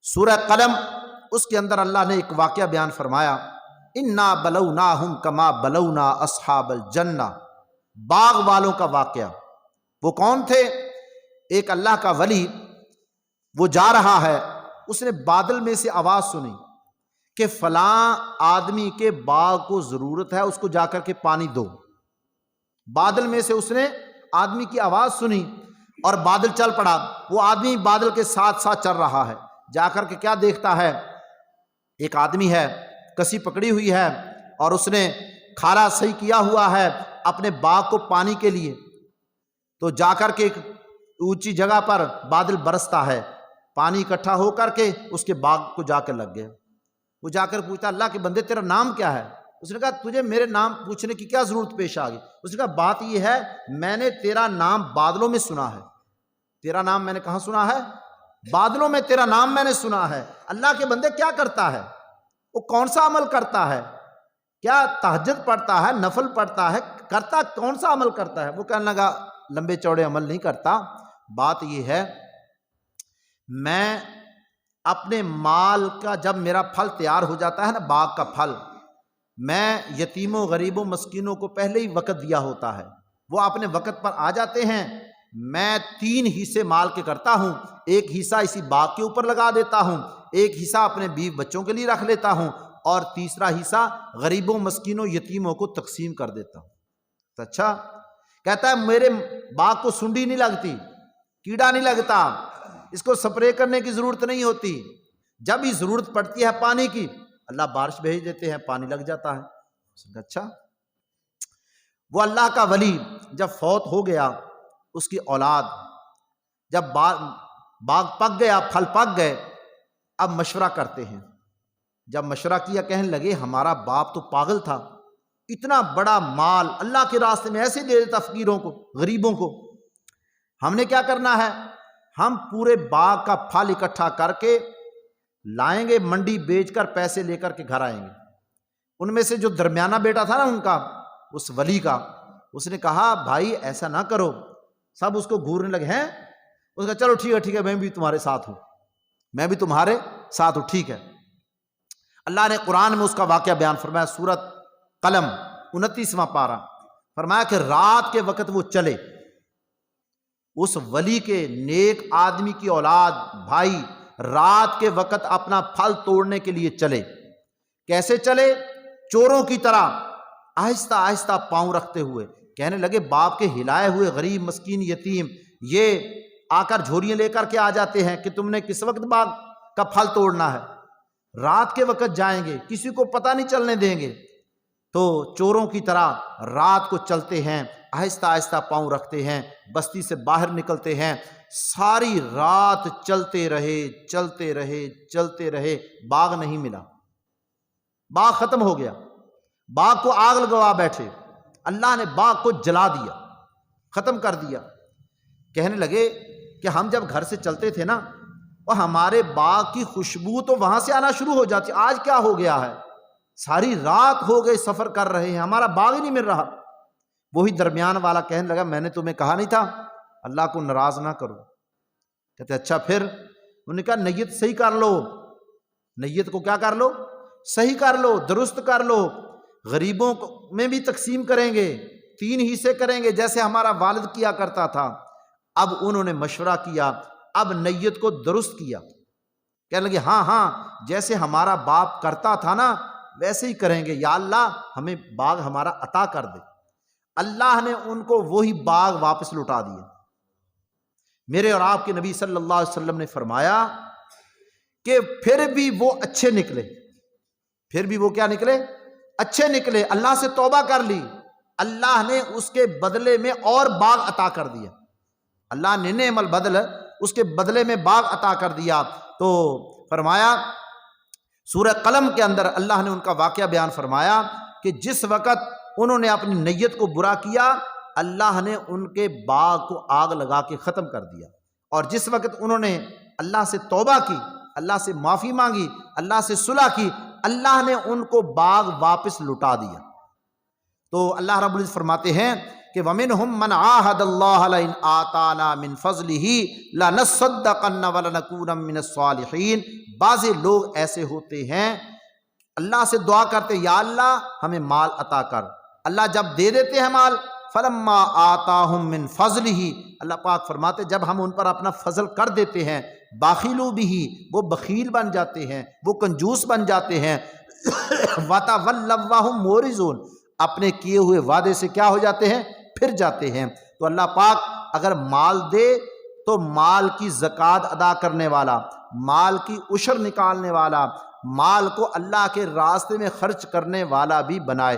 سورہ قلم، اس کے اندر اللہ نے ایک واقعہ بیان فرمایا، انا بلوناہم کما بلونا اصحاب الجنہ، باغ والوں کا واقعہ۔ وہ کون تھے؟ ایک اللہ کا ولی، وہ جا رہا ہے، اس نے بادل میں سے آواز سنی کہ فلاں آدمی کے باغ کو ضرورت ہے، اس کو جا کر کے پانی دو۔ بادل میں سے اس نے آدمی کی آواز سنی اور بادل چل پڑا۔ وہ آدمی بادل کے ساتھ ساتھ چل رہا ہے، جا کر کے کیا دیکھتا ہے؟ ایک آدمی ہے، کسی پکڑی ہوئی ہے اور اس نے کھالا صحیح کیا ہوا ہے اپنے باغ کو پانی کے لیے۔ تو جا کر کے ایک اونچی جگہ پر بادل برستا ہے، پانی اکٹھا ہو کر کے اس کے باغ کو جا کر لگ گیا۔ وہ جا کر پوچھتا، اللہ کے بندے تیرا نام کیا ہے؟ اس نے کہا تجھے میرے نام پوچھنے کی کیا ضرورت پیش آ گئی؟ اس نے کہا بات یہ ہے، میں نے تیرا نام بادلوں میں سنا ہے۔ تیرا نام میں نے کہاں سنا ہے؟ بادلوں میں تیرا نام میں نے سنا ہے۔ اللہ کے بندے کیا کرتا ہے؟ وہ کون سا عمل کرتا ہے؟ کیا تہجد پڑھتا ہے، نفل پڑھتا ہے، کرتا کون سا عمل کرتا ہے؟ وہ کہنے لگا لمبے چوڑے عمل نہیں کرتا، بات یہ ہے میں اپنے مال کا جب میرا پھل تیار ہو جاتا ہے نا، باغ کا پھل، میں یتیموں غریبوں مسکینوں کو پہلے ہی وقت دیا ہوتا ہے، وہ اپنے وقت پر آ جاتے ہیں، میں 3 حصے مال کے کرتا ہوں، ایک حصہ اسی باغ کے اوپر لگا دیتا ہوں، ایک حصہ اپنے بیوی بچوں کے لیے رکھ لیتا ہوں، اور تیسرا حصہ غریبوں مسکینوں یتیموں کو تقسیم کر دیتا ہوں۔ تو اچھا، کہتا ہے میرے باغ کو سنڈی نہیں لگتی، کیڑا نہیں لگتا، اس کو سپرے کرنے کی ضرورت نہیں ہوتی، جب ہی ضرورت پڑتی ہے پانی کی اللہ بارش بھیج دیتے ہیں، پانی لگ جاتا ہے۔ اچھا، وہ اللہ کا ولی جب فوت ہو گیا، اس کی اولاد جب باغ پک گیا، پھل پک گئے، اب مشورہ کرتے ہیں۔ جب مشورہ کیا، کہنے لگے ہمارا باپ تو پاگل تھا، اتنا بڑا مال اللہ کے راستے میں ایسے دے دیتا فقیروں کو غریبوں کو، ہم نے کیا کرنا ہے؟ ہم پورے باغ کا پھل اکٹھا کر کے لائیں گے، منڈی بیچ کر پیسے لے کر کے گھر آئیں گے۔ ان میں سے جو درمیانہ بیٹا تھا نا ان کا، اس ولی کا، اس نے کہا بھائی ایسا نہ کرو، سب اس کو گھورنے لگے ہیں۔ اس کا چلو ٹھیک ہے میں بھی تمہارے ساتھ ہوں، میں بھی تمہارے ساتھ ہوں، ٹھیک ہے۔ اللہ نے قرآن میں اس کا واقعہ بیان فرمایا، سورۃ قلم 29واں پارہ، فرمایا کہ رات کے وقت وہ چلے، اس ولی کے نیک آدمی کی اولاد بھائی رات کے وقت اپنا پھل توڑنے کے لیے چلے۔ کیسے چلے؟ چوروں کی طرح آہستہ آہستہ پاؤں رکھتے ہوئے۔ کہنے لگے باپ کے ہلائے ہوئے غریب مسکین یتیم یہ آ کر جھوریاں لے کر کے آ جاتے ہیں کہ تم نے کس وقت باغ کا پھل توڑنا ہے، رات کے وقت جائیں گے، کسی کو پتہ نہیں چلنے دیں گے۔ تو چوروں کی طرح رات کو چلتے ہیں، آہستہ آہستہ پاؤں رکھتے ہیں، بستی سے باہر نکلتے ہیں، ساری رات چلتے رہے چلتے رہے چلتے رہے، باغ نہیں ملا، باغ ختم ہو گیا، باغ کو آگ لگوا بیٹھے، اللہ نے باغ کو جلا دیا، ختم کر دیا۔ کہنے لگے کہ ہم جب گھر سے چلتے تھے نا، اور ہمارے باغ کی خوشبو تو وہاں سے آنا شروع ہو جاتی، آج کیا ہو گیا ہے؟ ساری رات ہو گئی سفر کر رہے ہیں، ہمارا باغ ہی نہیں مل رہا۔ وہی درمیان والا کہنے لگا میں نے تمہیں کہا نہیں تھا اللہ کو ناراض نہ کرو؟ کہتے اچھا پھر؟ انہوں نے کہا نیت صحیح کر لو، نیت کو کیا کر لو؟ صحیح کر لو، درست کر لو، غریبوں میں بھی تقسیم کریں گے، 3 حصے کریں گے جیسے ہمارا والد کیا کرتا تھا۔ اب انہوں نے مشورہ کیا، اب نیت کو درست کیا، کہنے لگے ہاں جیسے ہمارا باپ کرتا تھا نا ویسے ہی کریں گے، یا اللہ ہمیں باغ ہمارا عطا کر دے۔ اللہ نے ان کو وہی باغ واپس لوٹا دیا۔ میرے اور آپ کے نبی صلی اللہ علیہ وسلم نے فرمایا کہ پھر بھی وہ اچھے نکلے، پھر بھی وہ کیا نکلے؟ اچھے نکلے، اللہ سے توبہ کر لی، اللہ نے اس کے بدلے میں اور باغ عطا کر دیا، اللہ نے نعم البدل، اس کے بدلے میں باغ عطا کر دیا۔ تو فرمایا سورہ قلم کے اندر اللہ نے ان کا واقعہ بیان فرمایا کہ جس وقت انہوں نے اپنی نیت کو برا کیا، اللہ نے ان کے باغ کو آگ لگا کے ختم کر دیا، اور جس وقت انہوں نے اللہ سے توبہ کی، اللہ سے معافی مانگی، اللہ سے صلح کی، اللہ نے ان کو باغ واپس لوٹا دیا۔ تو اللہ رب العزت فرماتے ہیں کہ وَمِنْهُمْ مَنْ عَاهَدَ اللَّهَ لَئِنْ آتَانَا مِنْ فَضْلِهِ لَنَصَّدَّقَنَّ وَلَنَكُونَنَّ مِنَ الصَّالِحِينَ۔ بعض لوگ ایسے ہوتے ہیں اللہ سے دعا کرتے یا اللہ ہمیں مال عطا کر، اللہ جب دے دیتے ہیں مال فَلَمَّا آتَاهُمْ مِنْ فَضْلِهِ، اللہ پاک فرماتے جب ہم ان پر اپنا فضل کر دیتے ہیں بَخِلُوا بِهِ، وہ بخیل بن جاتے ہیں، وہ کنجوس بن جاتے ہیں، وَتَوَلَّوْا وَهُمْ مُعْرِضُونَ، اپنے کیے ہوئے وعدے سے کیا ہو جاتے ہیں؟ پھر جاتے ہیں۔ تو اللہ پاک اگر مال دے تو مال کی زکوٰۃ ادا کرنے والا، مال کی عشر نکالنے والا، مال کو اللہ کے راستے میں خرچ کرنے والا بھی بنائے۔